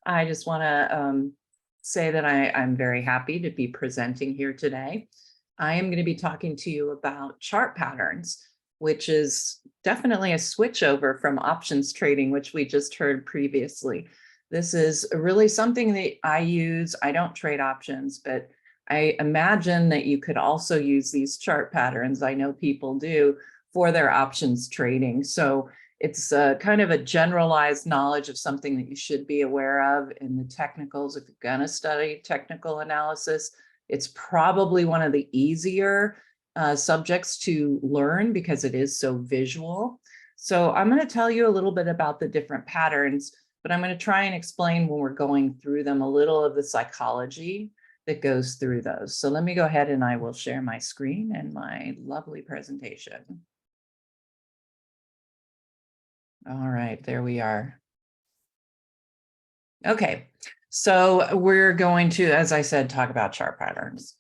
I just want to say that I'm very happy to be presenting here today. I am going to be talking to you about chart patterns, which is definitely a switchover from options trading, which we just heard previously. This is really something that I use. I don't trade options, but I imagine that you could also use these chart patterns. I know people do for their options trading. So it's kind of a generalized knowledge of something that you should be aware of in the technicals. If you're going to study technical analysis, it's probably one of the easier subjects to learn because it is so visual. So I'm going to tell you a little bit about the different patterns, but I'm going to try and explain when we're going through them a little of the psychology that goes through those. So let me go ahead and I will share my screen and my lovely presentation. All right, there we are. Okay, so we're going to, as I said, talk about chart patterns.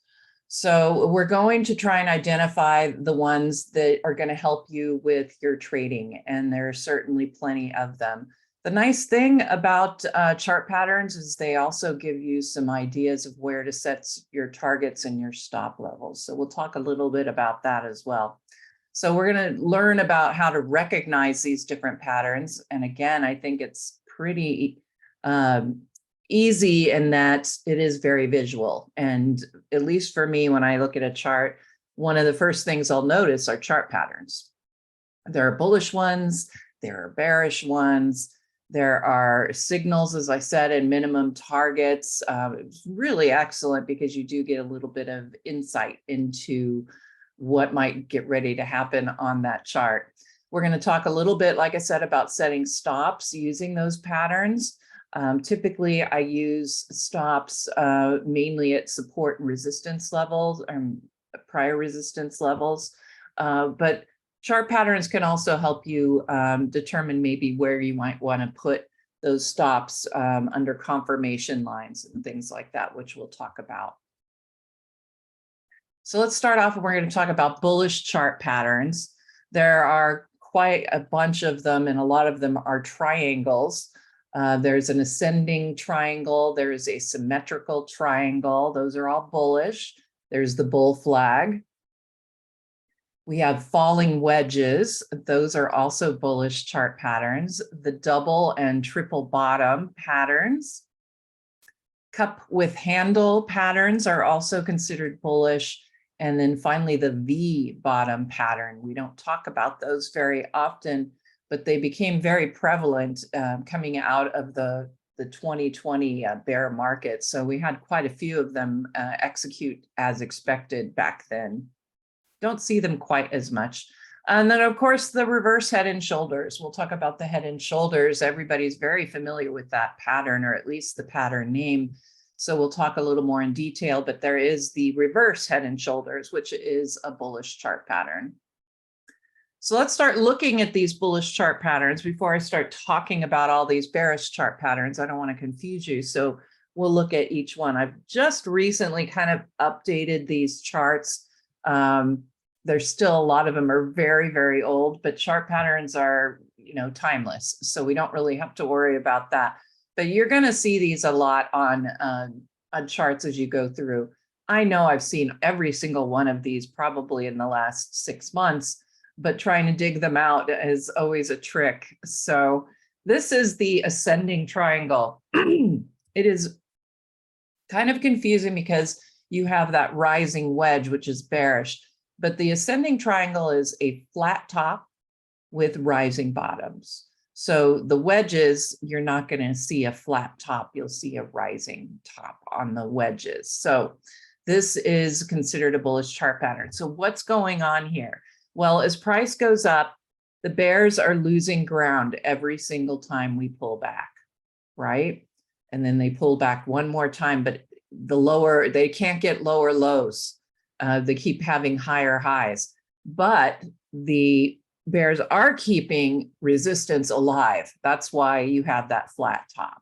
So we're going to try and identify the ones that are going to help you with your trading, and there are certainly plenty of them. The nice thing about chart patterns is they also give you some ideas of where to set your targets and your stop levels. So we'll talk a little bit about that as well. So we're going to learn about how to recognize these different patterns. And again, I think it's pretty easy in that it is very visual. And at least for me, when I look at a chart, one of the first things I'll notice are chart patterns. There are bullish ones, there are bearish ones, there are signals, as I said, and minimum targets. It's really excellent because you do get a little bit of insight into what might get ready to happen on that chart. We're going to talk a little bit, like I said, about setting stops using those patterns. Typically, I use stops mainly at support and resistance levels, prior resistance levels, but chart patterns can also help you determine maybe where you might want to put those stops under confirmation lines and things like that, which we'll talk about. So let's start off and we're going to talk about bullish chart patterns. There are quite a bunch of them, and a lot of them are triangles. There's an ascending triangle. There's a symmetrical triangle. Those are all bullish. There's the bull flag. We have falling wedges. Those are also bullish chart patterns. The double and triple bottom patterns. Cup with handle patterns are also considered bullish. And then finally, the V bottom pattern. We don't talk about those very often, but they became very prevalent coming out of the 2020 bear market. So we had quite a few of them execute as expected back then. Don't see them quite as much. And then, of course, the reverse head and shoulders. We'll talk about the head and shoulders. Everybody's very familiar with that pattern, or at least the pattern name. So we'll talk a little more in detail, but there is the reverse head and shoulders, which is a bullish chart pattern. So let's start looking at these bullish chart patterns before I start talking about all these bearish chart patterns. I don't want to confuse you. So we'll look at each one. I've just recently kind of updated these charts. There's still a lot of them are very, very old, but chart patterns are, timeless. So we don't really have to worry about that. But you're going to see these a lot on charts as you go through. I know I've seen every single one of these probably in the last 6 months, but trying to dig them out is always a trick. So this is the ascending triangle. It is kind of confusing because you have that rising wedge, which is bearish, but the ascending triangle is a flat top with rising bottoms. So the wedges, you're not going to see a flat top. You'll see a rising top on the wedges. So this is considered a bullish chart pattern. So what's going on here? Well, as price goes up, the bears are losing ground every single time we pull back, right? And then they pull back one more time, but they can't get lower lows. They keep having higher highs, but the bears are keeping resistance alive. That's why you have that flat top.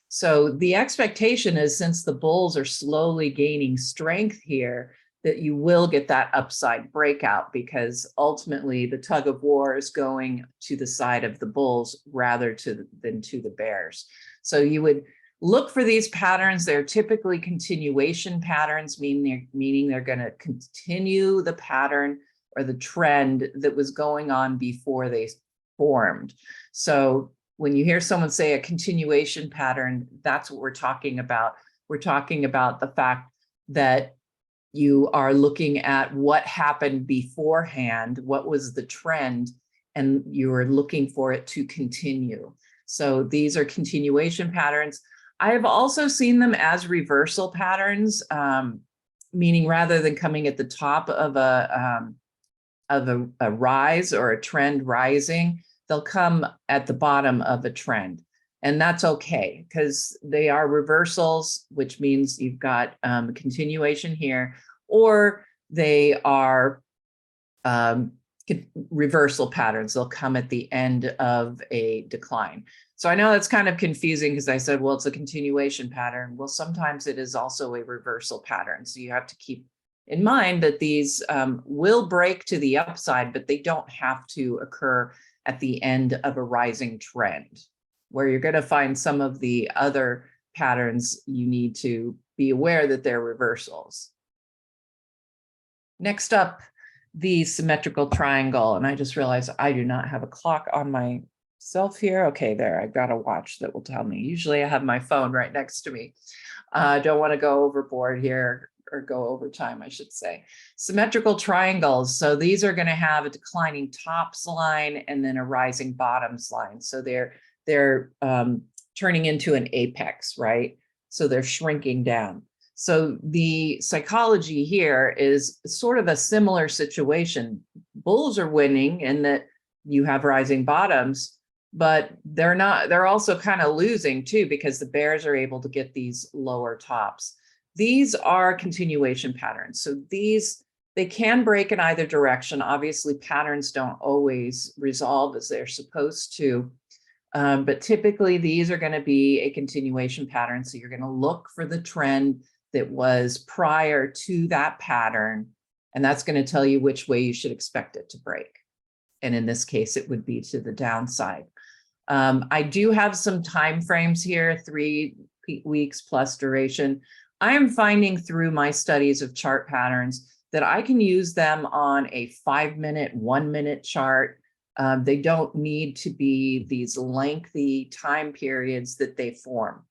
So the expectation is, since the bulls are slowly gaining strength here, that you will get that upside breakout, because ultimately the tug of war is going to the side of the bulls rather than to the bears. So you would Look for these patterns. They're typically continuation patterns, meaning they're going to continue the pattern or the trend that was going on before they formed. So when you hear someone say a continuation pattern, that's what we're talking about. We're talking about the fact that you are looking at what happened beforehand, what was the trend, and you are looking for it to continue. So these are continuation patterns. I have also seen them as reversal patterns, meaning rather than coming at the top of a rise or a trend rising, they'll come at the bottom of a trend. And that's okay because they are reversals, which means you've got continuation here, or they are reversal patterns. They'll come at the end of a decline. So I know that's kind of confusing because I said, well, it's a continuation pattern. Well, sometimes it is also a reversal pattern. So you have to keep in mind that these will break to the upside, but they don't have to occur at the end of a rising trend. Where you're going to find some of the other patterns, you need to be aware that they're reversals. Next up, the symmetrical triangle. And I just realized I do not have a clock on myself here. Okay, there, I've got a watch that will tell me. Usually I have my phone right next to me. I don't want to go overboard here, or go over time, I should say. Symmetrical triangles. So these are going to have a declining tops line and then a rising bottoms line. So they're turning into an apex, right? So they're shrinking down. So the psychology here is sort of a similar situation. Bulls are winning in that you have rising bottoms, but they're also kind of losing too, because the bears are able to get these lower tops. These are continuation patterns. So they can break in either direction. Obviously, patterns don't always resolve as they're supposed to. But typically these are going to be a continuation pattern. So you're going to look for the trend that was prior to that pattern, and that's going to tell you which way you should expect it to break. And in this case, it would be to the downside. I do have some time frames here, 3 weeks plus duration. I am finding through my studies of chart patterns that I can use them on a 5-minute, 1-minute chart. They don't need to be these lengthy time periods that they form.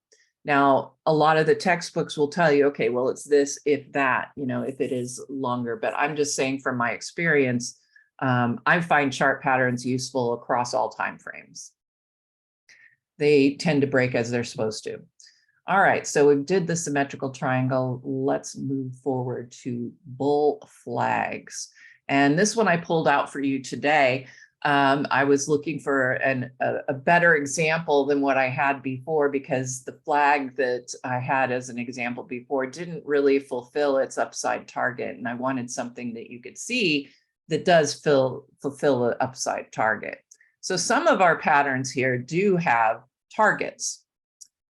Now, a lot of the textbooks will tell you, okay, well, it's this, if that, if it is longer, but I'm just saying from my experience, I find chart patterns useful across all time frames. They tend to break as they're supposed to. All right, so we did the symmetrical triangle. Let's move forward to bull flags. And this one I pulled out for you today. I was looking for a better example than what I had before, because the flag that I had as an example before didn't really fulfill its upside target. And I wanted something that you could see that does fulfill an upside target. So some of our patterns here do have targets.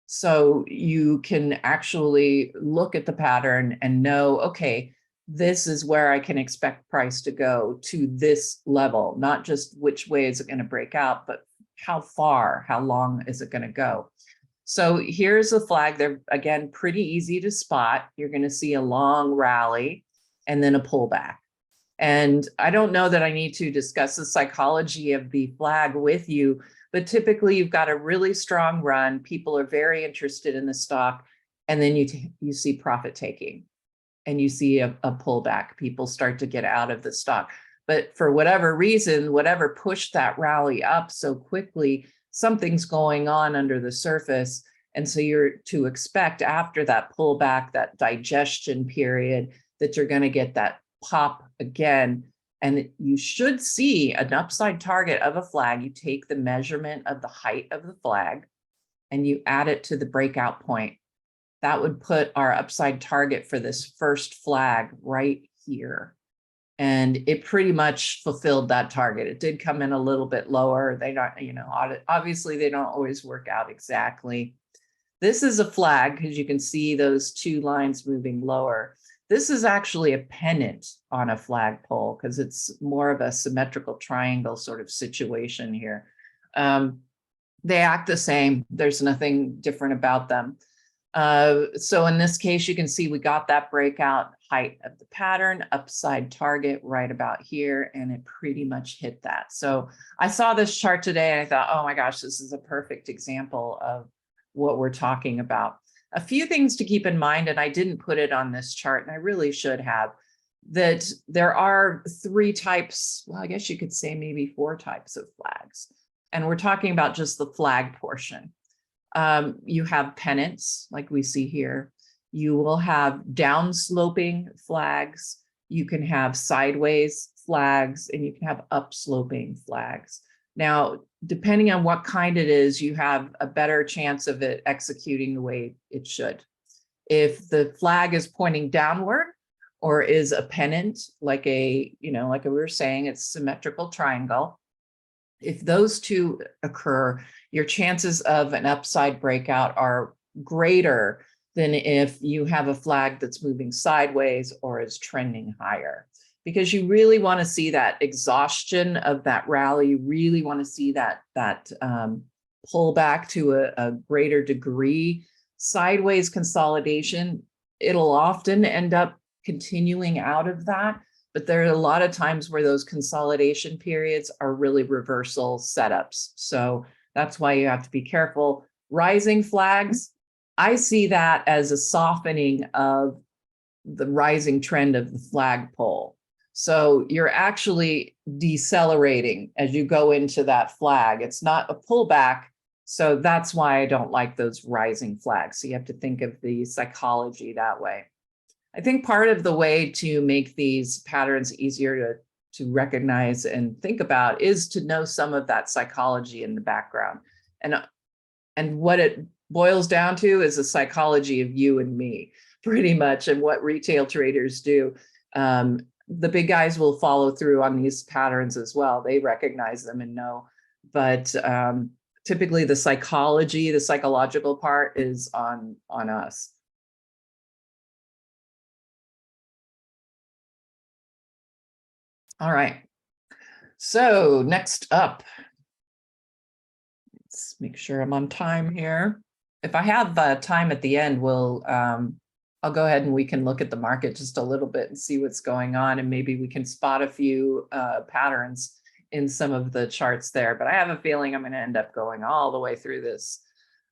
So you can actually look at the pattern and know, okay, this is where I can expect price to go to this level, not just which way is it going to break out, but how far, how long is it going to go? So here's a flag. They're, again, pretty easy to spot. You're going to see a long rally and then a pullback. And I don't know that I need to discuss the psychology of the flag with you, but typically you've got a really strong run. People are very interested in the stock, and then you see profit taking. And you see a pullback, people start to get out of the stock. But for whatever reason, whatever pushed that rally up so quickly, something's going on under the surface. And so you're to expect after that pullback, that digestion period, that you're going to get that pop again. And you should see an upside target of a flag. You take the measurement of the height of the flag and you add it to the breakout point. That would put our upside target for this first flag right here. And it pretty much fulfilled that target. It did come in a little bit lower. They don't, obviously they don't always work out exactly. This is a flag because you can see those 2 lines moving lower. This is actually a pennant on a flagpole because it's more of a symmetrical triangle sort of situation here. They act the same. There's nothing different about them. So in this case, you can see we got that breakout height of the pattern, upside target right about here, and it pretty much hit that. So I saw this chart today and I thought, oh my gosh, this is a perfect example of what we're talking about. A few things to keep in mind, and I didn't put it on this chart, and I really should have, that there are 3 types, well, I guess you could say maybe 4 types of flags. And we're talking about just the flag portion. You have pennants, like we see here. You will have down-sloping flags. You can have sideways flags, and you can have up-sloping flags. Now, depending on what kind it is, you have a better chance of it executing the way it should. If the flag is pointing downward or is a pennant, like like we were saying, it's symmetrical triangle. If those 2 occur, your chances of an upside breakout are greater than if you have a flag that's moving sideways or is trending higher, because you really want to see that exhaustion of that rally. You really want to see that pullback to a greater degree. Sideways consolidation, it'll often end up continuing out of that. But there are a lot of times where those consolidation periods are really reversal setups. So that's why you have to be careful. Rising flags, I see that as a softening of the rising trend of the flagpole. So you're actually decelerating as you go into that flag. It's not a pullback. So that's why I don't like those rising flags. So you have to think of the psychology that way. I think part of the way to make these patterns easier to recognize and think about is to know some of that psychology in the background. And what it boils down to is the psychology of you and me, pretty much, and what retail traders do. The big guys will follow through on these patterns as well. They recognize them and know. But typically the psychology, the psychological part is on us. All right, so next up, let's make sure I'm on time here. If I have time at the end, I'll go ahead and we can look at the market just a little bit and see what's going on, and maybe we can spot a few patterns in some of the charts there. But I have a feeling I'm going to end up going all the way through this.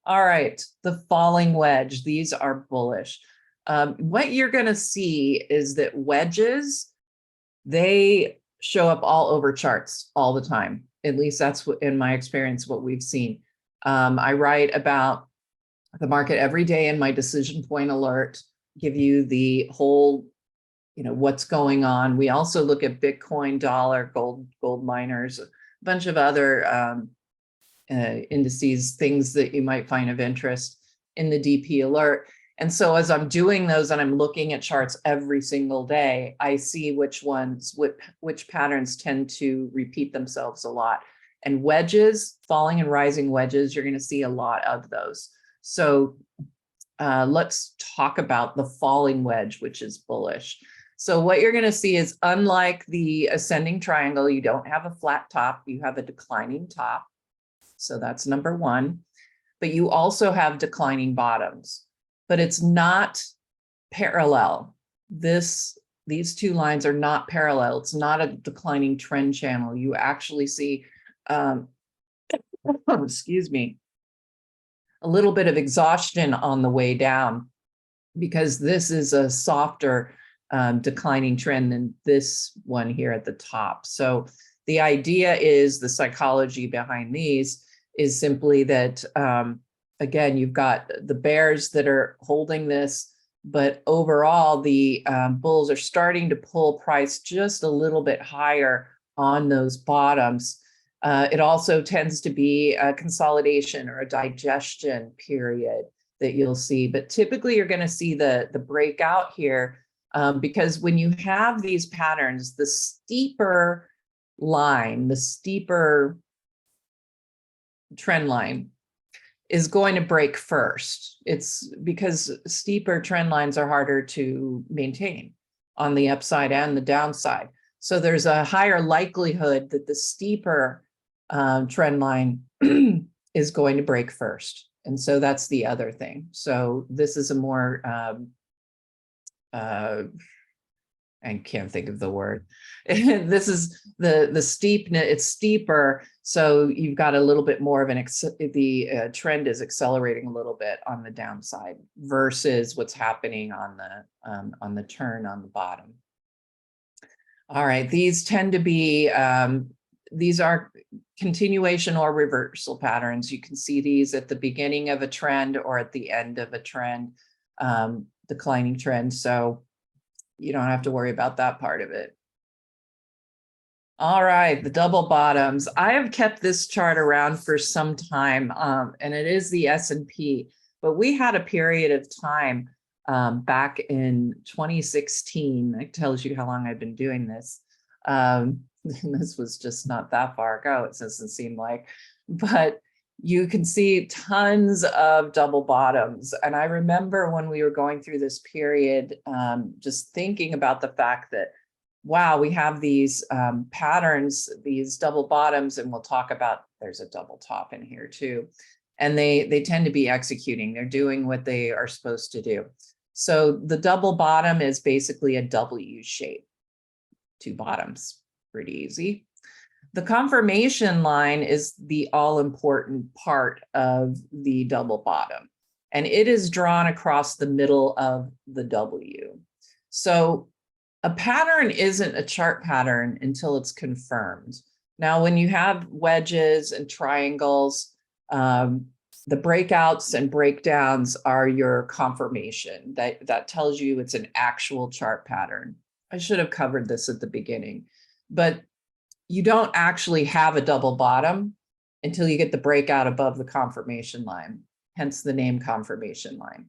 All right, the falling wedge. These are bullish. What you're going to see is that wedges, they show up all over charts all the time. At least that's what, in my experience, what we've seen. I write about the market every day in my decision point alert, give you the whole, what's going on. We also look at Bitcoin, dollar, gold miners, a bunch of other indices, things that you might find of interest in the DP alert. And so as I'm doing those and I'm looking at charts every single day, I see which patterns tend to repeat themselves a lot. And wedges, falling and rising wedges, you're going to see a lot of those. So let's talk about the falling wedge, which is bullish. So what you're going to see is, unlike the ascending triangle, you don't have a flat top, you have a declining top. So that's number 1. But you also have declining bottoms. But it's not parallel. These 2 lines are not parallel. It's not a declining trend channel. You actually see, excuse me, a little bit of exhaustion on the way down, because this is a softer declining trend than this one here at the top. So the idea is, the psychology behind these is simply that, again, you've got the bears that are holding this, but overall the bulls are starting to pull price just a little bit higher on those bottoms. It also tends to be a consolidation or a digestion period that you'll see, but typically you're going to see the breakout here, because when you have these patterns, the steeper line, the steeper trend line is going to break first. It's because steeper trend lines are harder to maintain on the upside and the downside. So there's a higher likelihood that the steeper trend line is going to break first. And so that's the other thing. So this is a more, I can't think of the word. This is the steepness, it's steeper. So you've got a little bit more of the trend is accelerating a little bit on the downside versus what's happening on the turn on the bottom. All right, these tend to be, these are continuation or reversal patterns. You can see these at the beginning of a trend or at the end of a trend, declining trend. So you don't have to worry about that part of it. All right, the double bottoms. I have kept this chart around for some time, and it is the S&P, but we had a period of time back in 2016. That tells you how long I've been doing this. This was just not that far ago, it doesn't seem like, but you can see tons of double bottoms. And I remember when we were going through this period, just thinking about the fact that, wow, we have these patterns, these double bottoms, and we'll talk about, there's a double top in here too. And they tend to be executing, they're doing what they are supposed to do. So the double bottom is basically a W shape, two bottoms, pretty easy. The confirmation line is the all-important part of the double bottom, and it is drawn across the middle of the W. So a pattern isn't a chart pattern until it's confirmed. Now, when you have wedges and triangles, the breakouts and breakdowns are your confirmation. That tells you it's an actual chart pattern. I should have covered this at the beginning, but you don't actually have a double bottom until you get the breakout above the confirmation line, hence the name confirmation line.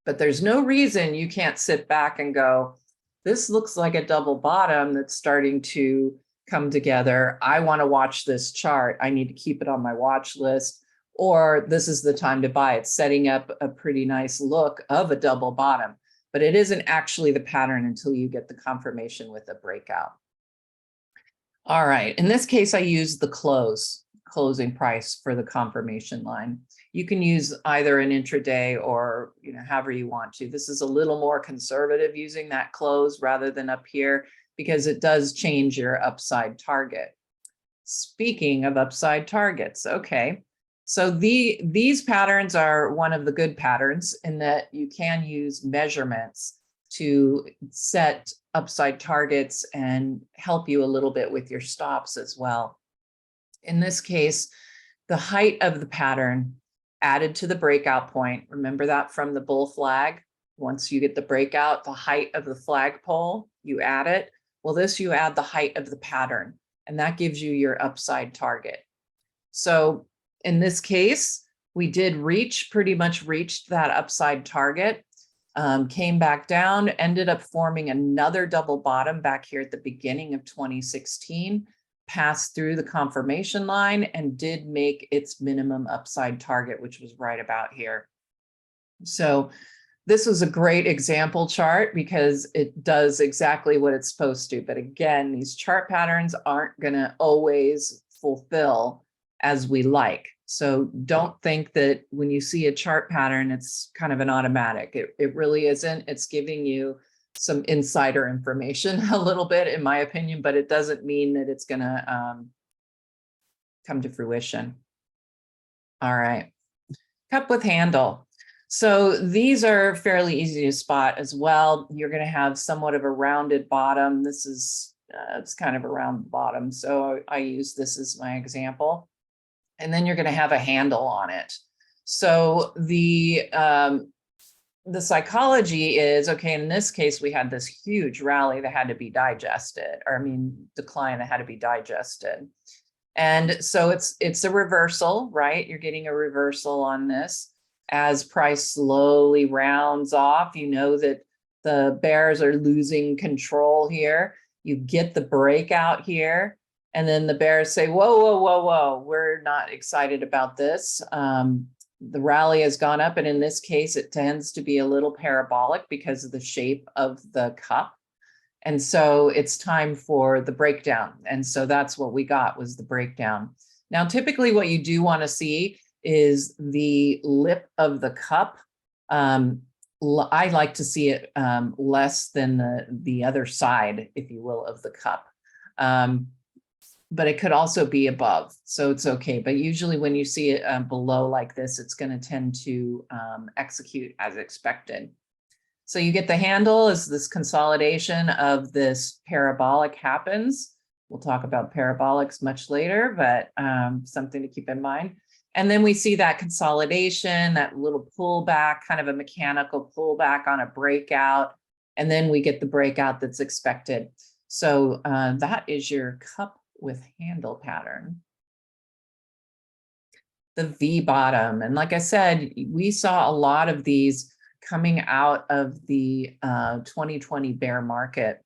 But there's no reason you can't sit back and go, this looks like a double bottom that's starting to come together. I want to watch this chart. I need to keep it on my watch list, or this is the time to buy it, setting up a pretty nice look of a double bottom. But it isn't actually the pattern until you get the confirmation with a breakout. All right, in this case, I use the closing price for the confirmation line. You can use either an intraday or, however you want to. This is a little more conservative using that close rather than up here because it does change your upside target. Speaking of upside targets, okay. So these patterns are one of the good patterns in that you can use measurements to set upside targets and help you a little bit with your stops as well. In this case, the height of the pattern added to the breakout point. Remember that from the bull flag. Once you get the breakout, the height of the flagpole, you add it. Well, this you add the height of the pattern, and that gives you your upside target. So in this case, we did pretty much reached that upside target. Came back down, ended up forming another double bottom back here at the beginning of 2016, passed through the confirmation line and did make its minimum upside target, which was right about here. So this was a great example chart because it does exactly what it's supposed to. But again, these chart patterns aren't going to always fulfill as we like. So don't think that when you see a chart pattern, it's kind of an automatic. It really isn't. It's giving you some insider information a little bit, in my opinion, but it doesn't mean that it's going to come to fruition. All right. Cup with handle. So these are fairly easy to spot as well. You're going to have somewhat of a rounded bottom. This is, it's kind of a round bottom. So I use this as my example. And then you're going to have a handle on it. So the psychology is, okay, in this case, we had this huge rally that had to be digested, or decline that had to be digested. And so it's a reversal, right? You're getting a reversal on this. As price slowly rounds off, you know that the bears are losing control here. You get the breakout here. And then the bears say, whoa, whoa, whoa, whoa, we're not excited about this. The rally has gone up. And in this case, it tends to be a little parabolic because of the shape of the cup. And so it's time for the breakdown. And so that's what we got, was the breakdown. Now, typically what you do want to see is the lip of the cup. I like to see it less than the other side, if you will, of the cup. But it could also be above, so it's okay. But usually when you see it below like this, it's going to tend to execute as expected. So you get the handle as this consolidation of this parabolic happens. We'll talk about parabolics much later, but something to keep in mind. And then we see that consolidation, that little pullback, kind of a mechanical pullback on a breakout. And then we get the breakout that's expected. So that is your cup with handle pattern. The V bottom. And like I said, we saw a lot of these coming out of the 2020 bear market.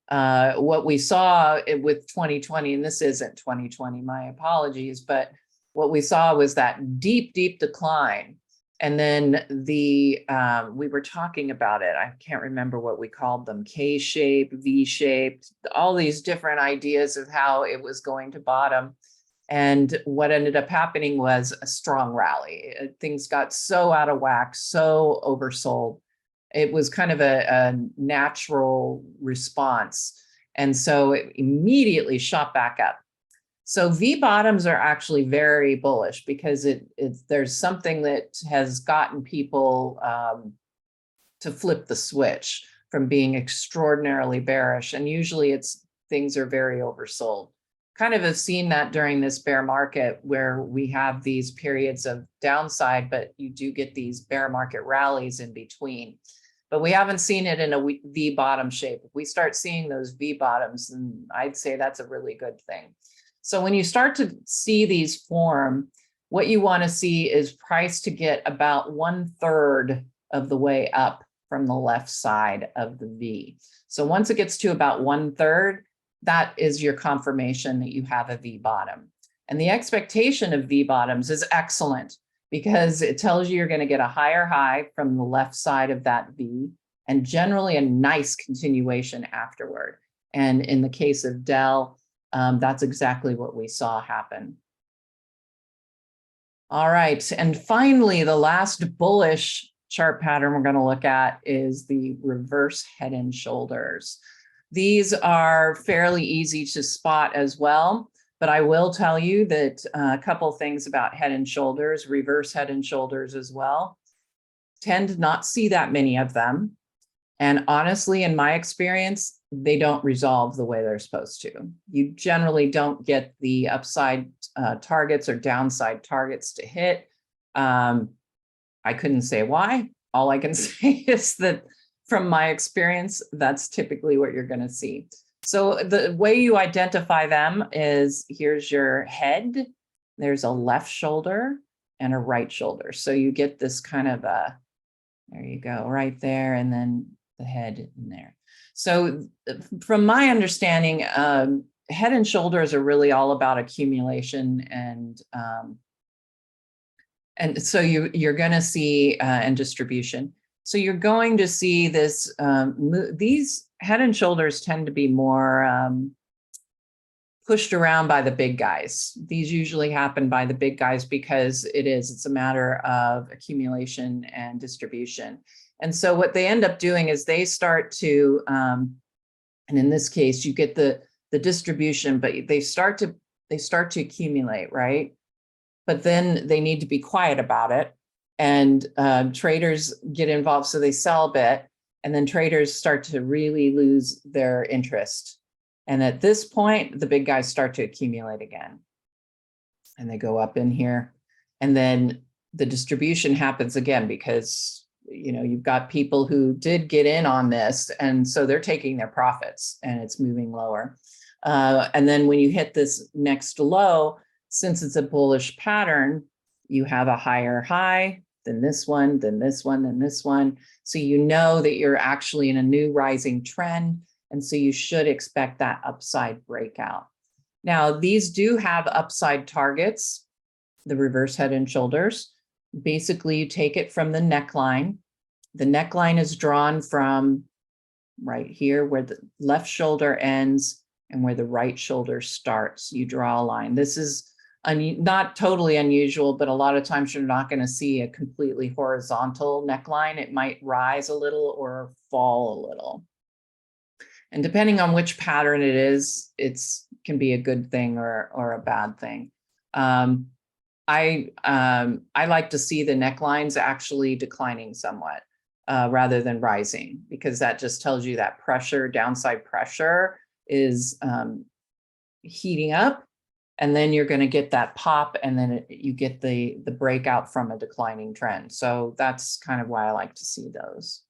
What we saw with 2020, and this isn't 2020, my apologies, but what we saw was that deep, deep decline. And then we were talking about it. I can't remember what we called them, K-shaped, V-shaped, all these different ideas of how it was going to bottom. And what ended up happening was a strong rally. Things got so out of whack, so oversold. It was kind of a natural response. And so it immediately shot back up. So V bottoms are actually very bullish because there's something that has gotten people to flip the switch from being extraordinarily bearish. And usually things are very oversold. Kind of have seen that during this bear market where we have these periods of downside, but you do get these bear market rallies in between. But we haven't seen it in a V bottom shape. If we start seeing those V bottoms, then I'd say that's a really good thing. So when you start to see these form, what you want to see is price to get about 1/3 of the way up from the left side of the V. So once it gets to about 1/3, that is your confirmation that you have a V bottom. And the expectation of V bottoms is excellent because it tells you you're going to get a higher high from the left side of that V and generally a nice continuation afterward. And in the case of Dell, that's exactly what we saw happen. All right, and finally, the last bullish chart pattern we're going to look at is the reverse head and shoulders. These are fairly easy to spot as well, but I will tell you that a couple things about head and shoulders, reverse head and shoulders as well. Tend to not see that many of them. And honestly, in my experience, they don't resolve the way they're supposed to. You generally don't get the upside targets or downside targets to hit. I couldn't say why. All I can say is that from my experience, that's typically what you're going to see. So the way you identify them is here's your head, there's a left shoulder and a right shoulder. So you get this kind of there you go, right there, and then the head in there. So from my understanding, head and shoulders are really all about accumulation and so you're going to see and distribution. So you're going to see this, these head and shoulders tend to be more pushed around by the big guys. These usually happen by the big guys because it's a matter of accumulation and distribution. And so what they end up doing is they start to, and in this case, you get the distribution, but they start to accumulate, right? But then they need to be quiet about it. And traders get involved, so they sell a bit, and then traders start to really lose their interest. And at this point, the big guys start to accumulate again. And they go up in here. And then the distribution happens again because you've got people who did get in on this, and so they're taking their profits and it's moving lower. And then when you hit this next low, since it's a bullish pattern, you have a higher high, then this one, then this one, then this one. So you know that you're actually in a new rising trend. And so you should expect that upside breakout. Now, these do have upside targets, the reverse head and shoulders. Basically, you take it from the neckline. The neckline is drawn from right here where the left shoulder ends and where the right shoulder starts. You draw a line. This is not totally unusual, but a lot of times you're not going to see a completely horizontal neckline. It might rise a little or fall a little. And depending on which pattern it is, can be a good thing or a bad thing. I like to see the necklines actually declining somewhat rather than rising, because that just tells you that pressure, downside pressure, is heating up, and then you're going to get that pop, and then you get the breakout from a declining trend. So that's kind of why I like to see those.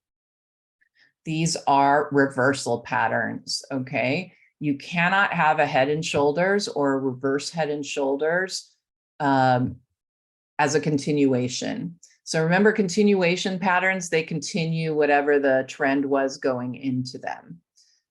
These are reversal patterns, okay? You cannot have a head and shoulders or a reverse head and shoulders as a continuation. So remember, continuation patterns, they continue whatever the trend was going into them.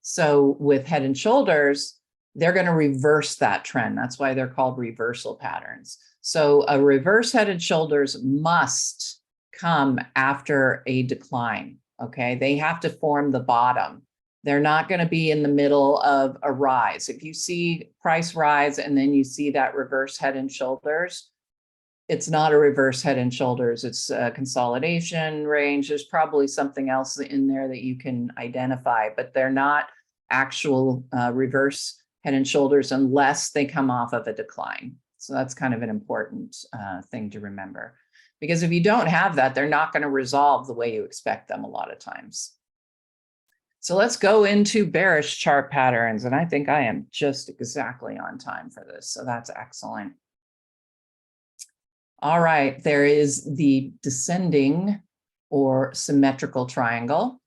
So with head and shoulders, they're going to reverse that trend. That's why they're called reversal patterns. So a reverse head and shoulders must come after a decline. Okay, they have to form the bottom. They're not going to be in the middle of a rise. If you see price rise and then you see that reverse head and shoulders, it's not a reverse head and shoulders. It's a consolidation range. There's probably something else in there that you can identify, but they're not actual reverse head and shoulders unless they come off of a decline. So that's kind of an important thing to remember. Because if you don't have that, they're not going to resolve the way you expect them a lot of times. So let's go into bearish chart patterns. And I think I am just exactly on time for this. So that's excellent. All right, there is the descending or symmetrical triangle.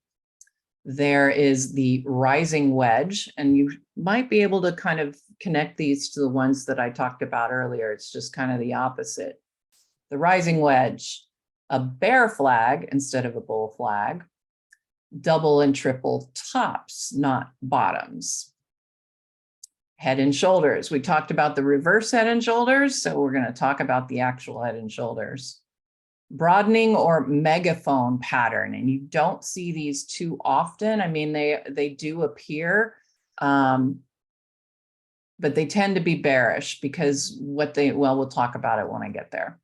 There is the rising wedge, and you might be able to kind of connect these to the ones that I talked about earlier. It's just kind of the opposite. The rising wedge, a bear flag instead of a bull flag, double and triple tops, not bottoms. Head and shoulders. We talked about the reverse head and shoulders, so we're going to talk about the actual head and shoulders. Broadening or megaphone pattern, and you don't see these too often. I mean, they do appear, but they tend to be bearish because we'll talk about it when I get there.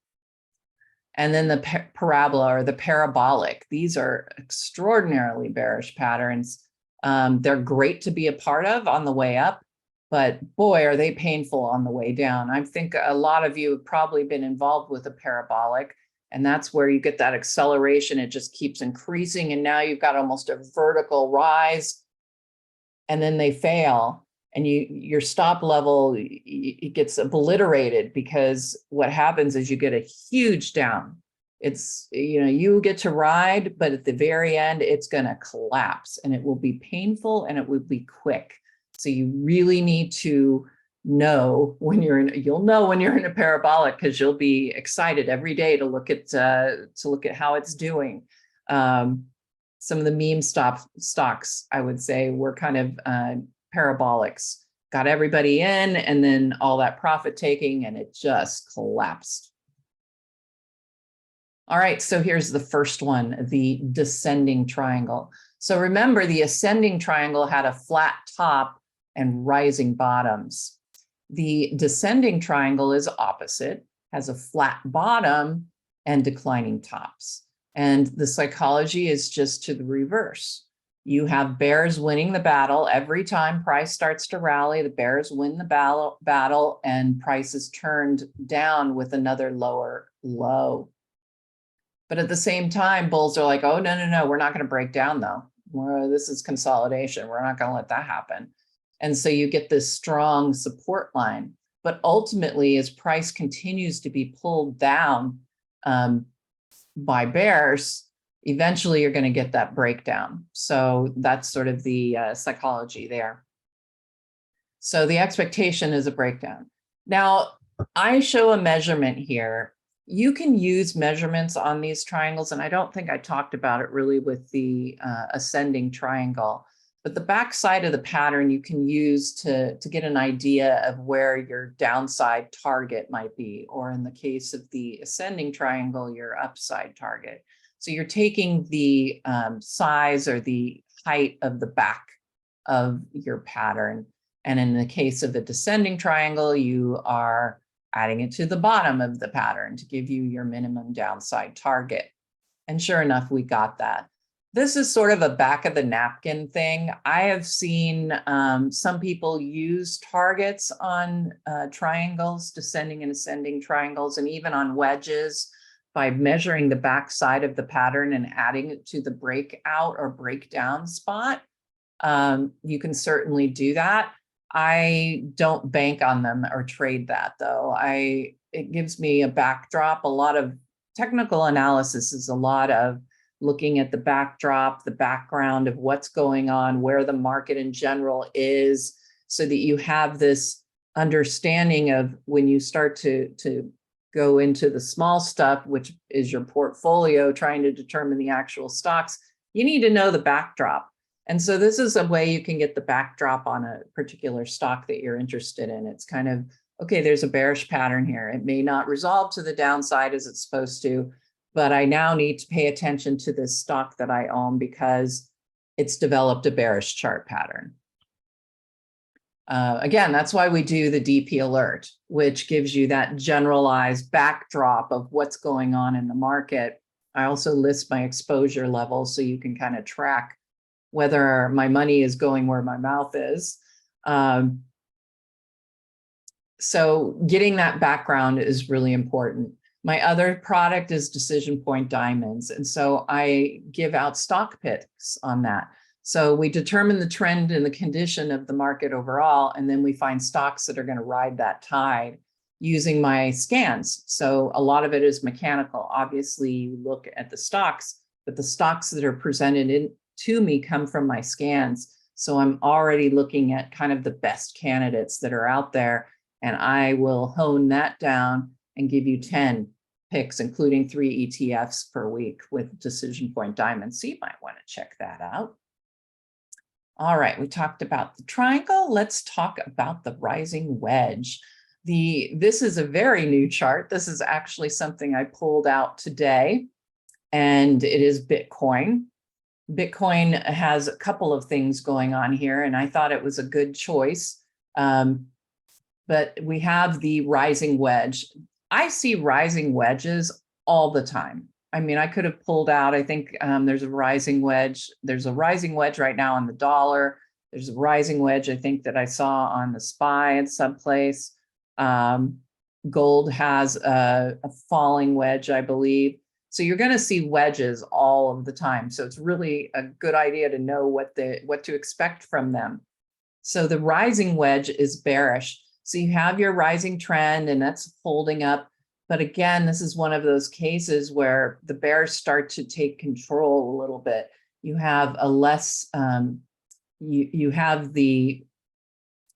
And then the parabola or the parabolic. These are extraordinarily bearish patterns. They're great to be a part of on the way up, but boy, are they painful on the way down. I think a lot of you have probably been involved with a parabolic, and that's where you get that acceleration. It just keeps increasing, and now you've got almost a vertical rise, and then they fail. And your stop level, it gets obliterated, because what happens is you get a huge down. It's, you get to ride, but at the very end, it's going to collapse, and it will be painful and it will be quick. So you really need to know when you'll know when you're in a parabolic, because you'll be excited every day to look at how it's doing. Some of the meme stocks, I would say, were kind of parabolics, got everybody in, and then all that profit taking, and it just collapsed. All right, so here's the first one, the descending triangle. So remember, the ascending triangle had a flat top and rising bottoms. The descending triangle is opposite, has a flat bottom and declining tops. And the psychology is just to the reverse. You have bears winning the battle. Every time price starts to rally, the bears win the battle, and price is turned down with another lower low. But at the same time, bulls are like, oh, no, we're not going to break down, though. This is consolidation. We're not going to let that happen. And so you get this strong support line. But ultimately, as price continues to be pulled down by bears, eventually you're going to get that breakdown. So that's sort of the psychology there. So the expectation is a breakdown. Now, I show a measurement here. You can use measurements on these triangles, and I don't think I talked about it really with the ascending triangle, but the back side of the pattern you can use to get an idea of where your downside target might be, or in the case of the ascending triangle, your upside target. So you're taking the size or the height of the back of your pattern. And in the case of the descending triangle, you are adding it to the bottom of the pattern to give you your minimum downside target. And sure enough, we got that. This is sort of a back of the napkin thing. I have seen some people use targets on triangles, descending and ascending triangles, and even on wedges by measuring the back side of the pattern and adding it to the breakout or breakdown spot. You can certainly do that. I don't bank on them or trade that though. It gives me a backdrop. A lot of technical analysis is a lot of looking at the backdrop, the background of what's going on, where the market in general is, so that you have this understanding of when you start to go into the small stuff, which is your portfolio, trying to determine the actual stocks, you need to know the backdrop. And so this is a way you can get the backdrop on a particular stock that you're interested in. It's kind of, okay, there's a bearish pattern here. It may not resolve to the downside as it's supposed to, but I now need to pay attention to this stock that I own because it's developed a bearish chart pattern. Again, that's why we do the DP alert, which gives you that generalized backdrop of what's going on in the market. I also list my exposure levels so you can kind of track whether my money is going where my mouth is. So getting that background is really important. My other product is Decision Point Diamonds. And so I give out stock picks on that. So we determine the trend and the condition of the market overall, and then we find stocks that are going to ride that tide using my scans. So a lot of it is mechanical. Obviously, you look at the stocks, but the stocks that are presented to me come from my scans. So I'm already looking at kind of the best candidates that are out there, and I will hone that down and give you 10 picks, including 3 ETFs per week with Decision Point Diamonds. So you might want to check that out. All right, we talked about the triangle. Let's talk about the rising wedge. This is a very new chart. This is actually something I pulled out today, and it is Bitcoin. Bitcoin has a couple of things going on here, and I thought it was a good choice. But we have the rising wedge. I see rising wedges all the time. I mean, I could have pulled out, I think there's a rising wedge. There's a rising wedge right now on the dollar. There's a rising wedge, I think, that I saw on the SPY at some place. Gold has a falling wedge, I believe. So you're going to see wedges all of the time. So it's really a good idea to know what to expect from them. So the rising wedge is bearish. So you have your rising trend, and that's holding up. But again, this is one of those cases where the bears start to take control a little bit. You have a less, you have the,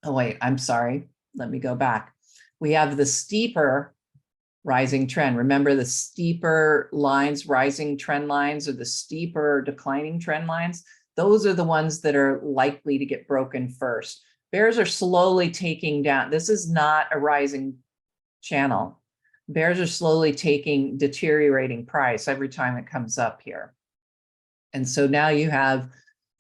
oh wait, I'm sorry. Let me go back. We have the steeper rising trend. Remember the steeper lines, rising trend lines, or the steeper declining trend lines? Those are the ones that are likely to get broken first. Bears are slowly taking down. This is not a rising channel. Bears are slowly deteriorating price every time it comes up here. And so now you have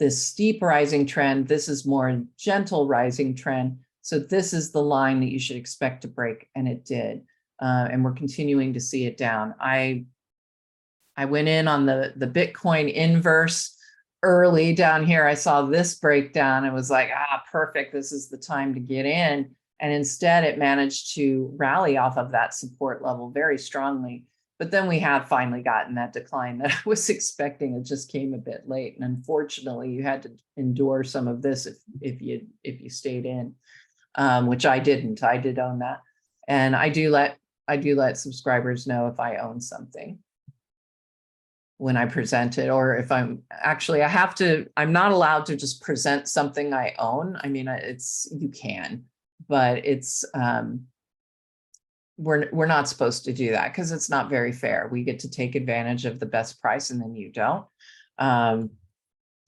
this steep rising trend. This is more gentle rising trend. So this is the line that you should expect to break, and it did. And we're continuing to see it down. I went in on the Bitcoin inverse early down here. I saw this breakdown and was like, perfect. This is the time to get in. And instead it managed to rally off of that support level very strongly. But then we have finally gotten that decline that I was expecting. It just came a bit late. And unfortunately you had to endure some of this if you stayed in, which I didn't. I did own that. And I do let subscribers know if I own something when I present it, or if I'm not allowed to just present something I own. I mean, you can, but it's, we're not supposed to do that because it's not very fair. We get to take advantage of the best price and then you don't.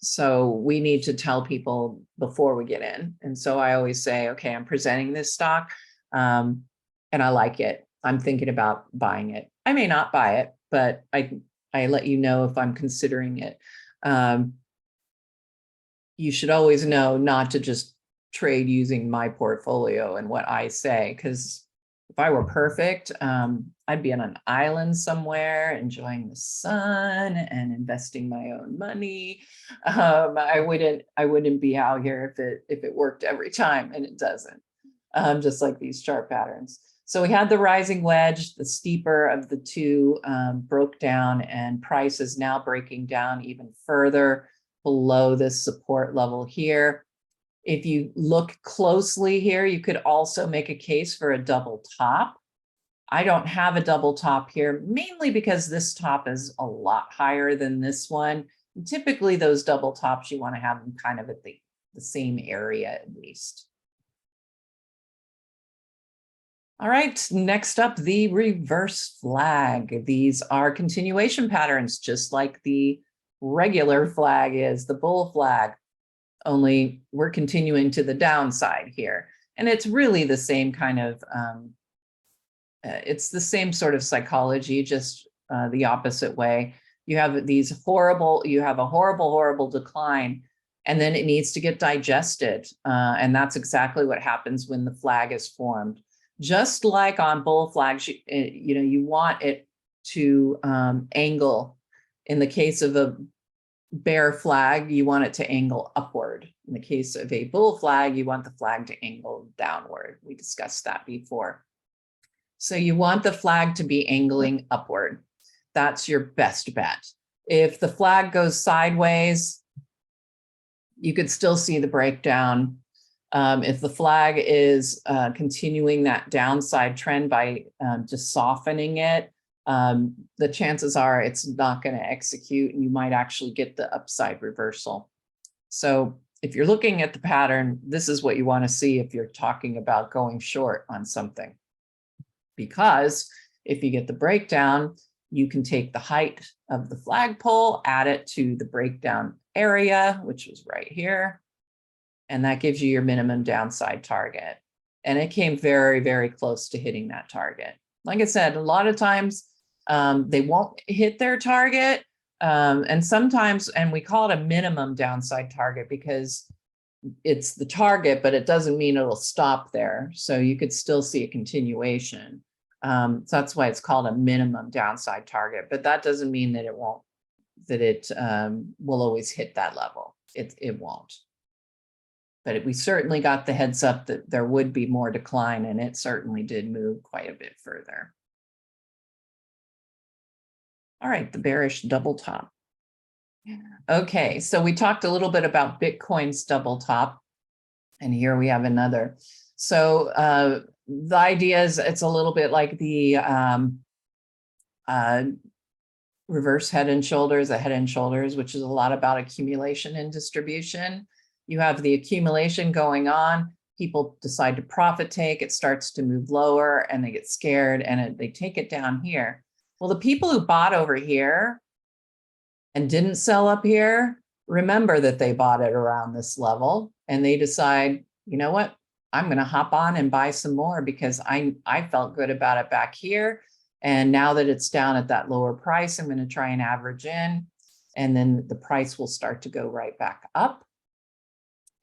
So we need to tell people before we get in. And so I always say, okay, I'm presenting this stock and I like it. I'm thinking about buying it. I may not buy it, but I let you know if I'm considering it. You should always know not to just trade using my portfolio and what I say, because If I were perfect, I'd be on an island somewhere enjoying the sun and investing my own money. I wouldn't be out here if it worked every time, and it doesn't. Just like these chart patterns. So we had the rising wedge, the steeper of the two broke down, and price is now breaking down even further below this support level here. If you look closely here, you could also make a case for a double top. I don't have a double top here, mainly because this top is a lot higher than this one. And typically those double tops, you want to have them kind of at the same area at least. All right, next up, the reverse flag. These are continuation patterns, just like the regular flag is, the bull flag, only we're continuing to the downside here. And it's really the same kind of, it's the same sort of psychology, just the opposite way. You have a horrible decline, and then it needs to get digested. And that's exactly what happens when the flag is formed. Just like on bull flags, you want it to angle. In the case of a bear flag, you want it to angle upward. In the case of a bull flag, you want the flag to angle downward. We discussed that before. So you want the flag to be angling upward. That's your best bet. If the flag goes sideways, you could still see the breakdown. If the flag is continuing that downside trend by just softening it, the chances are it's not going to execute, and you might actually get the upside reversal. So if you're looking at the pattern, this is what you want to see if you're talking about going short on something. Because if you get the breakdown, you can take the height of the flagpole, add it to the breakdown area, which was right here. And that gives you your minimum downside target. And it came very, very close to hitting that target. Like I said, a lot of times they won't hit their target. And sometimes, and we call it a minimum downside target because it's the target, but it doesn't mean it'll stop there. So you could still see a continuation. So that's why it's called a minimum downside target, but that doesn't mean that it will always hit that level. It won't. But we certainly got the heads up that there would be more decline, and it certainly did move quite a bit further. All right, the bearish double top. Okay, so we talked a little bit about Bitcoin's double top, and here we have another. So the idea is it's a little bit like the reverse head and shoulders, which is a lot about accumulation and distribution. You have the accumulation going on, people decide to profit take, it starts to move lower, and they get scared, and they take it down here. Well, the people who bought over here and didn't sell up here, remember that they bought it around this level, and they decide, you know what, I'm going to hop on and buy some more because I felt good about it back here. And now that it's down at that lower price, I'm going to try and average in, and then the price will start to go right back up.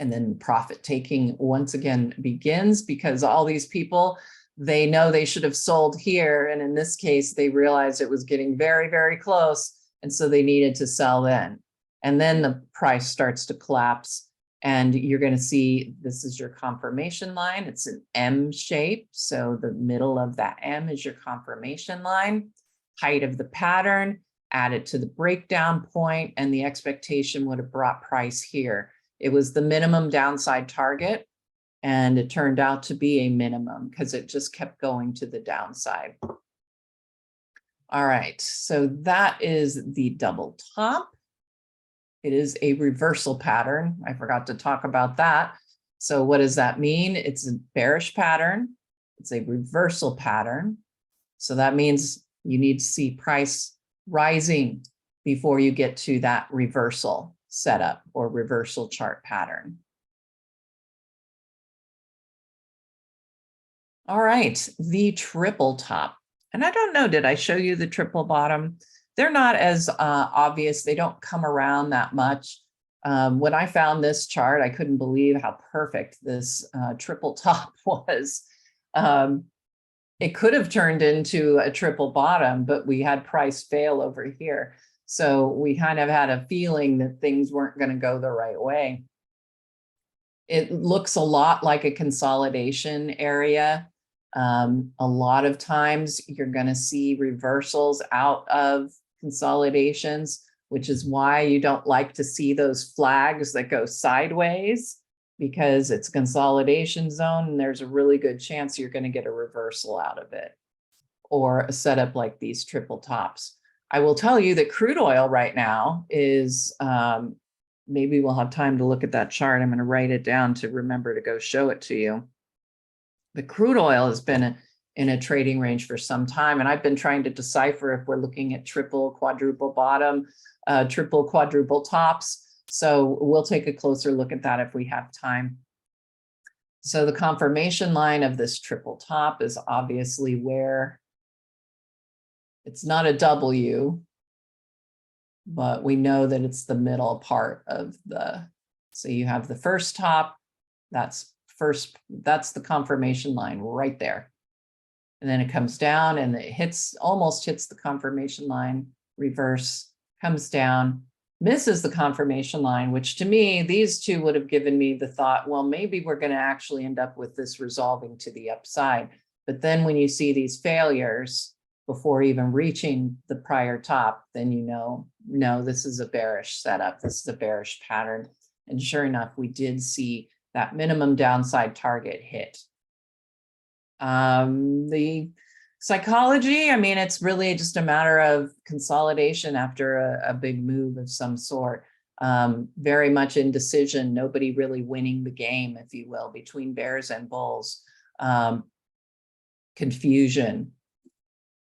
And then profit taking once again begins, because all these people, they know they should have sold here. And in this case, they realized it was getting very, very close. And so they needed to sell then. And then the price starts to collapse. And you're going to see this is your confirmation line. It's an M shape. So the middle of that M is your confirmation line. Height of the pattern, add it to the breakdown point, and the expectation would have brought price here. It was the minimum downside target, and it turned out to be a minimum because it just kept going to the downside. All right, so that is the double top. It is a reversal pattern. I forgot to talk about that. So what does that mean? It's a bearish pattern. It's a reversal pattern. So that means you need to see price rising before you get to that reversal setup or reversal chart pattern. All right, the triple top. And I don't know, did I show you the triple bottom? They're not as obvious. They don't come around that much. When I found this chart, I couldn't believe how perfect this triple top was. it could have turned into a triple bottom, but we had price fail over here. So we kind of had a feeling that things weren't going to go the right way. It looks a lot like a consolidation area. A lot of times you're going to see reversals out of consolidations, which is why you don't like to see those flags that go sideways, because it's a consolidation zone and there's a really good chance you're going to get a reversal out of it, or a setup like these triple tops. I will tell you that crude oil right now is, maybe we'll have time to look at that chart. I'm going to write it down to remember to go show it to you. The crude oil has been in a trading range for some time, and I've been trying to decipher if we're looking at triple, quadruple bottom, triple, quadruple tops. So we'll take a closer look at that if we have time. So the confirmation line of this triple top is obviously where it's not a W, but we know that it's the middle part of the, so you have the first top, that's the confirmation line right there. And then it comes down and it almost hits the confirmation line, reverse, comes down, misses the confirmation line, which to me, these two would have given me the thought, well, maybe we're going to actually end up with this resolving to the upside. But then when you see these failures before even reaching the prior top, then you know, no, this is a bearish setup. This is a bearish pattern. And sure enough, we did see that minimum downside target hit. The psychology, I mean, it's really just a matter of consolidation after a big move of some sort. Very much indecision, nobody really winning the game, if you will, between bears and bulls. Confusion.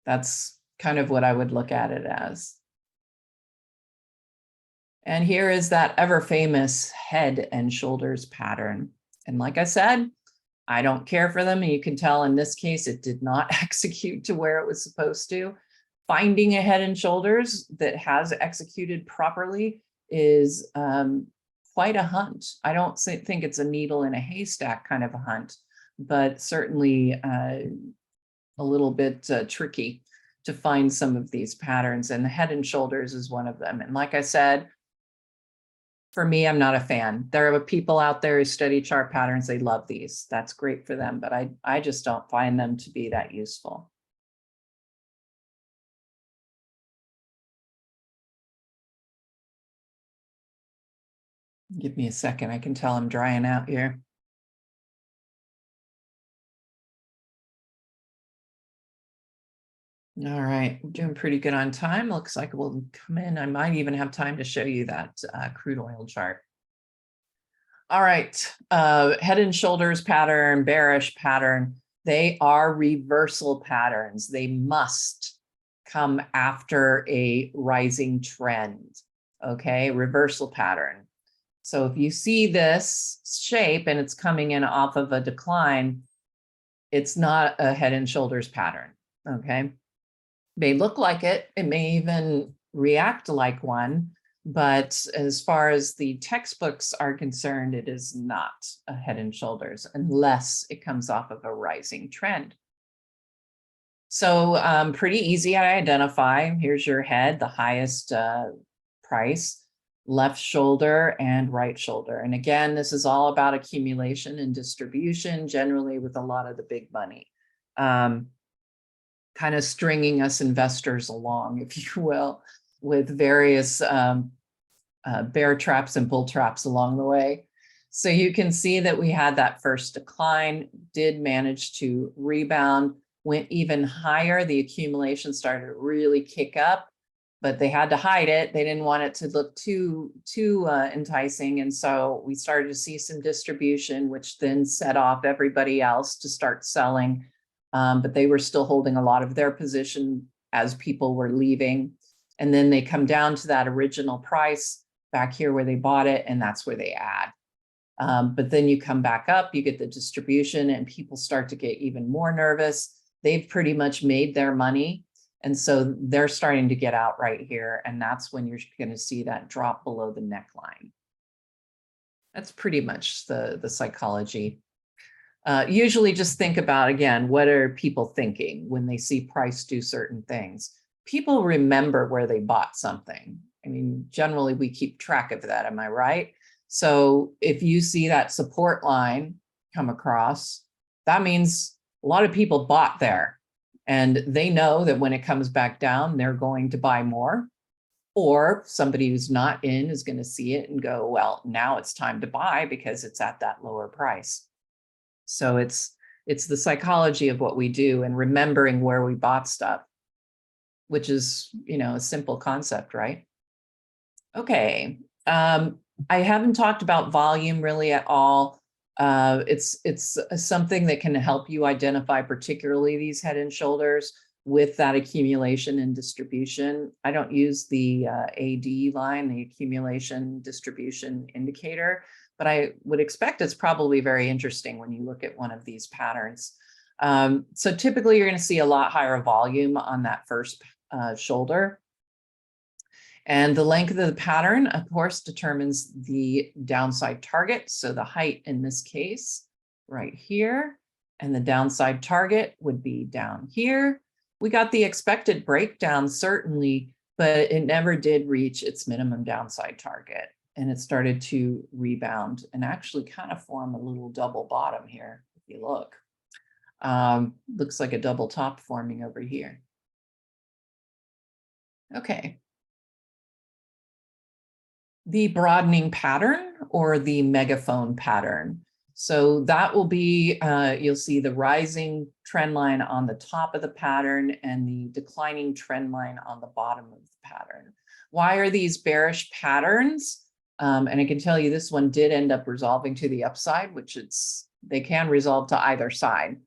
That's kind of what I would look at it as. And here is that ever famous head and shoulders pattern. And like I said, I don't care for them. And you can tell in this case, it did not execute to where it was supposed to. Finding a head and shoulders that has executed properly is quite a hunt. I don't think it's a needle in a haystack kind of a hunt, but certainly a little bit tricky to find some of these patterns. And the head and shoulders is one of them. And like I said, for me, I'm not a fan. There are people out there who study chart patterns. They love these. That's great for them, but I just don't find them to be that useful. Give me a second. I can tell I'm drying out here. All right, I'm doing pretty good on time. Looks like we'll come in. I might even have time to show you that crude oil chart. All right, head and shoulders pattern, bearish pattern. They are reversal patterns. They must come after a rising trend. Okay, reversal pattern. So if you see this shape and it's coming in off of a decline, it's not a head and shoulders pattern. Okay, may look like it. It may even react like one. But as far as the textbooks are concerned, it is not a head and shoulders unless it comes off of a rising trend. So pretty easy to identify. Here's your head, the highest price, left shoulder and right shoulder. And again, this is all about accumulation and distribution, generally with a lot of the big money. Kind of stringing us investors along, if you will, with various bear traps and bull traps along the way. So you can see that we had that first decline, did manage to rebound, went even higher. The accumulation started to really kick up, but they had to hide it. They didn't want it to look too enticing. And so we started to see some distribution, which then set off everybody else to start selling. But they were still holding a lot of their position as people were leaving. And then they come down to that original price back here where they bought it, and that's where they add. But then you come back up, you get the distribution, and people start to get even more nervous. They've pretty much made their money. And so they're starting to get out right here. And that's when you're going to see that drop below the neckline. That's pretty much the psychology. Usually just think about, again, what are people thinking when they see price do certain things? People remember where they bought something. I mean, generally we keep track of that, am I right? So if you see that support line come across, that means a lot of people bought there. And they know that when it comes back down, they're going to buy more. Or somebody who's not in is going to see it and go, well, now it's time to buy because it's at that lower price. So it's the psychology of what we do and remembering where we bought stuff, which is, a simple concept, right? Okay. I haven't talked about volume really at all. It's something that can help you identify particularly these head and shoulders with that accumulation and distribution. I don't use the AD line, the accumulation distribution indicator, but I would expect it's probably very interesting when you look at one of these patterns. So typically you're going to see a lot higher volume on that first shoulder. And the length of the pattern, of course, determines the downside target. So the height in this case, right here, and the downside target would be down here. We got the expected breakdown, certainly, but it never did reach its minimum downside target. And it started to rebound and actually kind of form a little double bottom here, if you look. Looks like a double top forming over here. Okay. The broadening pattern or the megaphone pattern. So that will be, you'll see the rising trend line on the top of the pattern and the declining trend line on the bottom of the pattern. Why are these bearish patterns? And I can tell you this one did end up resolving to the upside, which they can resolve to either side.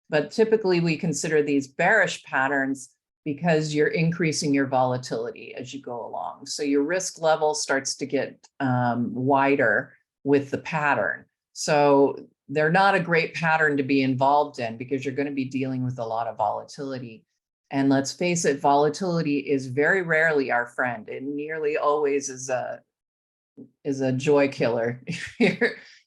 But typically we consider these bearish patterns because you're increasing your volatility as you go along. So your risk level starts to get wider with the pattern. So they're not a great pattern to be involved in because you're going to be dealing with a lot of volatility. And let's face it, volatility is very rarely our friend. It nearly always is a joy killer.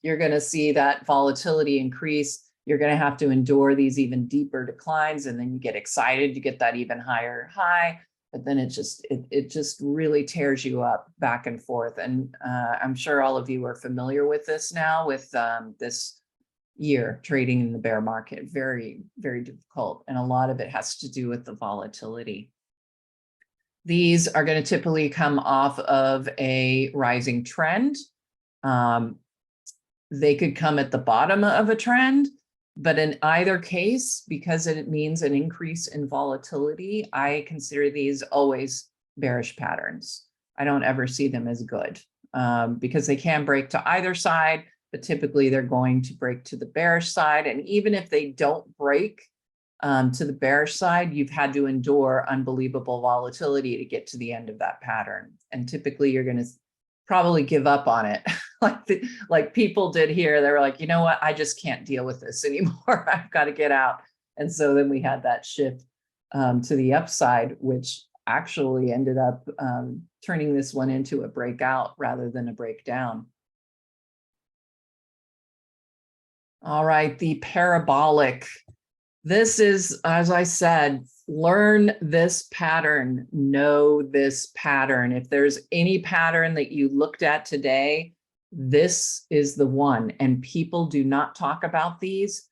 You're going to see that volatility increase. You're going to have to endure these even deeper declines, and then you get excited, you get that even higher high, but then it just really tears you up back and forth. And I'm sure all of you are familiar with this now with this year trading in the bear market. Very, very difficult. And a lot of it has to do with the volatility. These are going to typically come off of a rising trend. They could come at the bottom of a trend, but in either case, because it means an increase in volatility, I consider these always bearish patterns. I don't ever see them as good because they can break to either side, but typically they're going to break to the bearish side. And even if they don't break to the bearish side, you've had to endure unbelievable volatility to get to the end of that pattern. And typically you're going to probably give up on it. like people did here. They were like, you know what? I just can't deal with this anymore. I've got to get out. And so then we had that shift to the upside, which actually ended up turning this one into a breakout rather than a breakdown. All right, the parabolic. This is, as I said, learn this pattern, know this pattern. If there's any pattern that you looked at today, this is the one. And people do not talk about these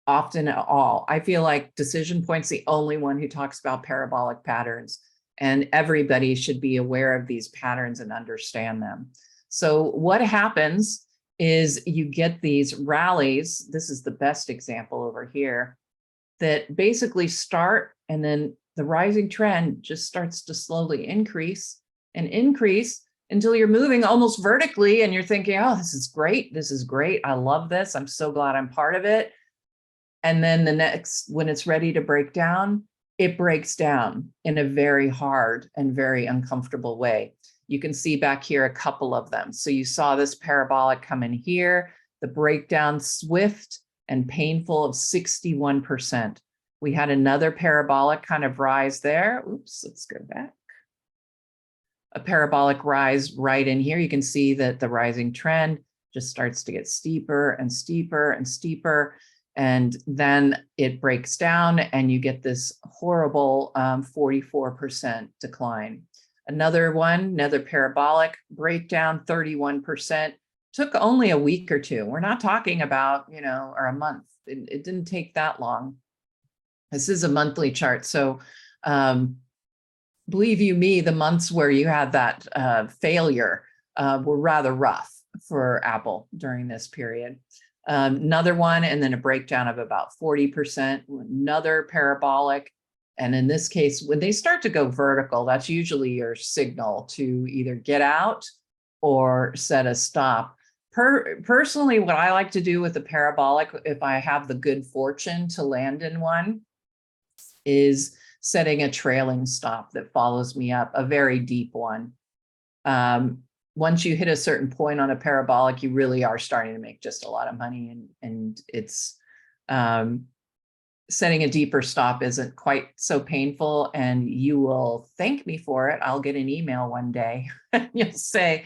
often at all. I feel like Decision Point's the only one who talks about parabolic patterns, and everybody should be aware of these patterns and understand them. So what happens is you get these rallies. This is the best example over here, that basically start, and then the rising trend just starts to slowly increase and increase until you're moving almost vertically and you're thinking, oh, this is great. This is great. I love this. I'm so glad I'm part of it. And then when it's ready to break down, it breaks down in a very hard and very uncomfortable way. You can see back here a couple of them. So you saw this parabolic come in here, the breakdown swift and painful of 61%. We had another parabolic kind of rise there. Oops, let's go back. A parabolic rise right in here. You can see that the rising trend just starts to get steeper and steeper and steeper. And then it breaks down and you get this horrible 44% decline. Another one, another parabolic breakdown, 31%. Took only a week or two. We're not talking about, or a month. It didn't take that long. This is a monthly chart. So believe you me, the months where you had that failure were rather rough for Apple during this period. Another one, and then a breakdown of about 40%, another parabolic. And in this case, when they start to go vertical, that's usually your signal to either get out or set a stop. Personally, what I like to do with the parabolic, if I have the good fortune to land in one, is setting a trailing stop that follows me up, a very deep one. Once you hit a certain point on a parabolic, you really are starting to make just a lot of money, and it's setting a deeper stop isn't quite so painful, and you will thank me for it. I'll get an email one day and you'll say,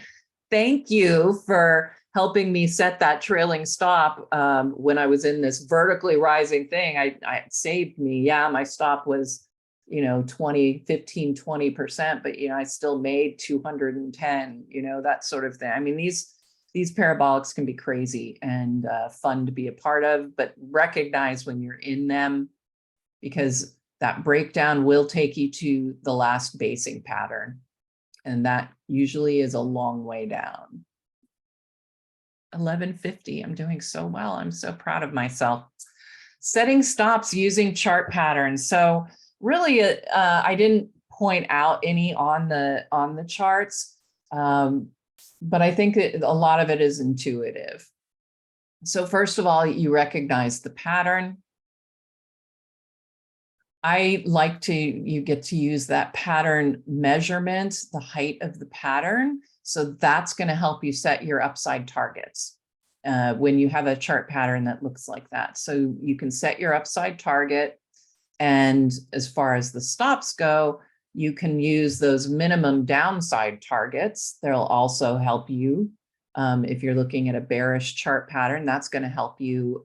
thank you for helping me set that trailing stop when I was in this vertically rising thing. I saved me. Yeah, my stop was 15, 20%, but I still made 210, that sort of thing. I mean, these parabolics can be crazy and fun to be a part of, but recognize when you're in them, because that breakdown will take you to the last basing pattern. And that usually is a long way down. 1150, I'm doing so well. I'm so proud of myself. Setting stops using chart patterns. So really, I didn't point out any on the charts, but I think that a lot of it is intuitive. So first of all, you recognize the pattern. I like you get to use that pattern measurement, the height of the pattern. So that's going to help you set your upside targets when you have a chart pattern that looks like that. So you can set your upside target. And as far as the stops go, you can use those minimum downside targets. They'll also help you if you're looking at a bearish chart pattern. That's going to help you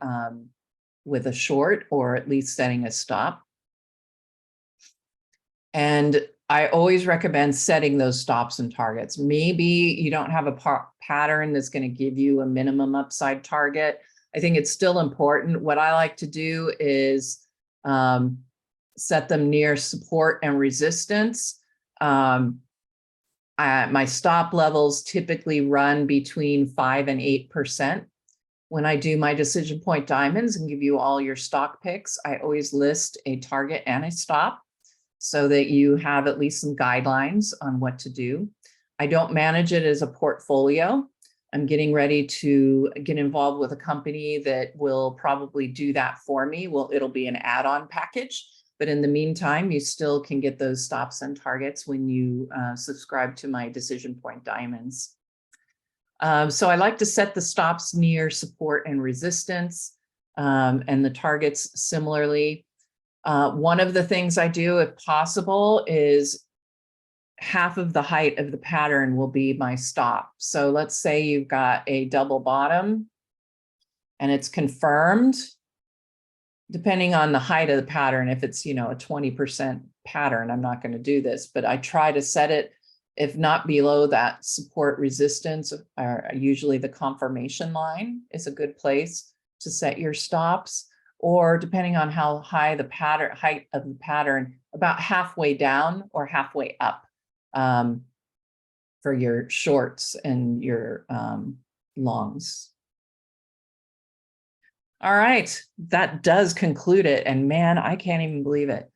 with a short, or at least setting a stop. And I always recommend setting those stops and targets. Maybe you don't have a pattern that's going to give you a minimum upside target. I think it's still important. What I like to do is set them near support and resistance. My stop levels typically run between 5 and 8%. When I do my decision point diamonds and give you all your stock picks, I always list a target and a stop, so that you have at least some guidelines on what to do. I don't manage it as a portfolio. I'm getting ready to get involved with a company that will probably do that for me. Well, it'll be an add-on package, but in the meantime, you still can get those stops and targets when you subscribe to my decision point diamonds. So I like to set the stops near support and resistance, and the targets similarly. One of the things I do, if possible, is half of the height of the pattern will be my stop. So let's say you've got a double bottom and it's confirmed, depending on the height of the pattern. If it's, a 20% pattern, I'm not going to do this, but I try to set it, if not below that support resistance, or usually the confirmation line is a good place to set your stops. Or depending on how high the height of the pattern, about halfway down or halfway up for your shorts and your longs. All right, that does conclude it. And man, I can't even believe it.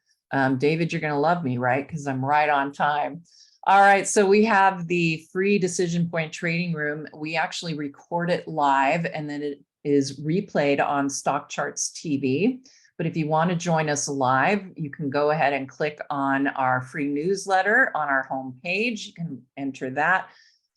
David, you're going to love me, right? Because I'm right on time. All right, so we have the free decision point trading room. We actually record it live, and then it is replayed on Stock Charts TV. But if you want to join us live, you can go ahead and click on our free newsletter on our homepage. You can enter that.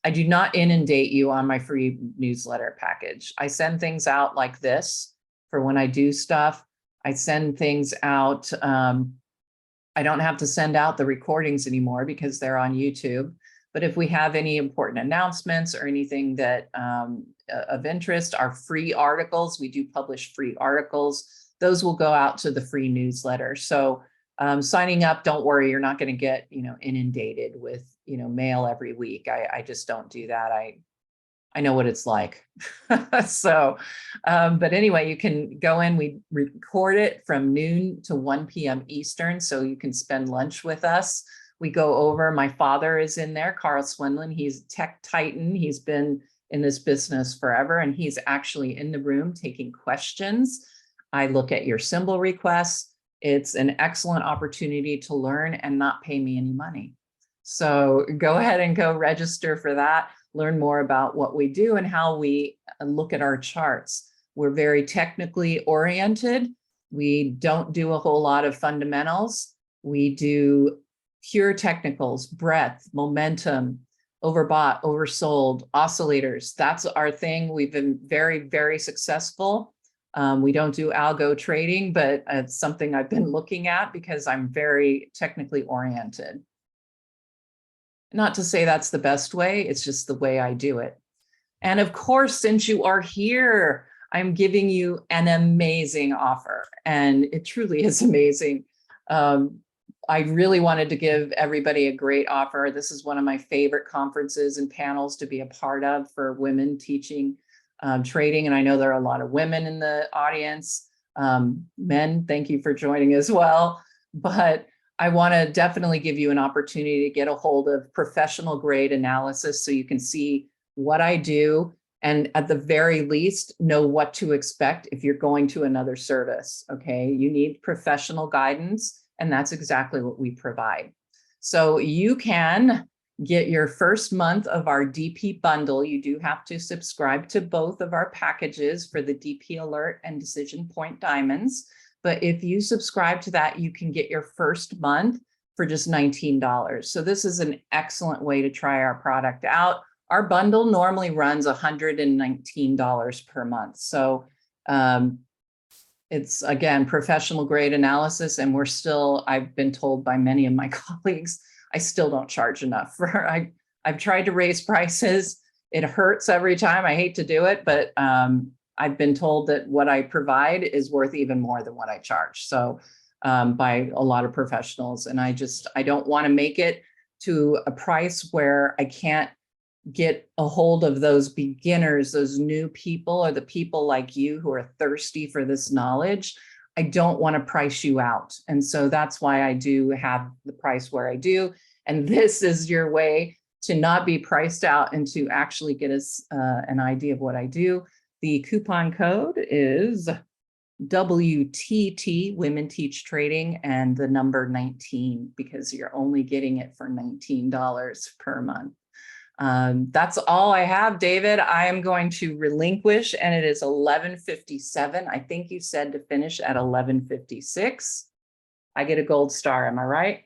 I do not inundate you on my free newsletter package. I send things out like this for when I do stuff. I send things out. I don't have to send out the recordings anymore because they're on YouTube. But if we have any important announcements or anything that of interest, our free articles, we do publish free articles. Those will go out to the free newsletter. So signing up, don't worry, you're not going to get, inundated with, mail every week. I just don't do that. I know what it's like. So, but anyway, you can go in, we record it from noon to 1 p.m. Eastern. So you can spend lunch with us. We go over, my father is in there, Erin Swenlin. He's a tech titan. He's been in this business forever, and he's actually in the room taking questions. I look at your symbol requests. It's an excellent opportunity to learn and not pay me any money. So go ahead and go register for that. Learn more about what we do and how we look at our charts. We're very technically oriented. We don't do a whole lot of fundamentals. We do pure technicals, breadth, momentum, overbought, oversold, oscillators. That's our thing. We've been very, very successful. We don't do algo trading, but it's something I've been looking at because I'm very technically oriented. Not to say that's the best way, it's just the way I do it. And of course, since you are here, I'm giving you an amazing offer, and it truly is amazing. I really wanted to give everybody a great offer. This is one of my favorite conferences and panels to be a part of for women teaching trading. And I know there are a lot of women in the audience. Men, thank you for joining as well. But I want to definitely give you an opportunity to get a hold of professional grade analysis so you can see what I do, and at the very least know what to expect if you're going to another service. Okay, you need professional guidance, and that's exactly what we provide. So you can get your first month of our DP bundle. You do have to subscribe to both of our packages for the DP Alert and Decision Point Diamonds. But if you subscribe to that, you can get your first month for just $19. So this is an excellent way to try our product out. Our bundle normally runs $119 per month. So it's, again, professional grade analysis. And we're still, I've been told by many of my colleagues, I still don't charge enough for, I've tried to raise prices. It hurts every time. I hate to do it, but I've been told that what I provide is worth even more than what I charge. So by a lot of professionals. And I don't want to make it to a price where I can't get a hold of those beginners, those new people, or the people like you who are thirsty for this knowledge. I don't want to price you out. And so that's why I do have the price where I do. And this is your way to not be priced out and to actually get us an idea of what I do. The coupon code is WTT, Women Teach Trading, and the number 19, because you're only getting it for $19 per month. That's all I have, David. I am going to relinquish, and it is 11:57. I think you said to finish at 11:56. I get a gold star, am I right?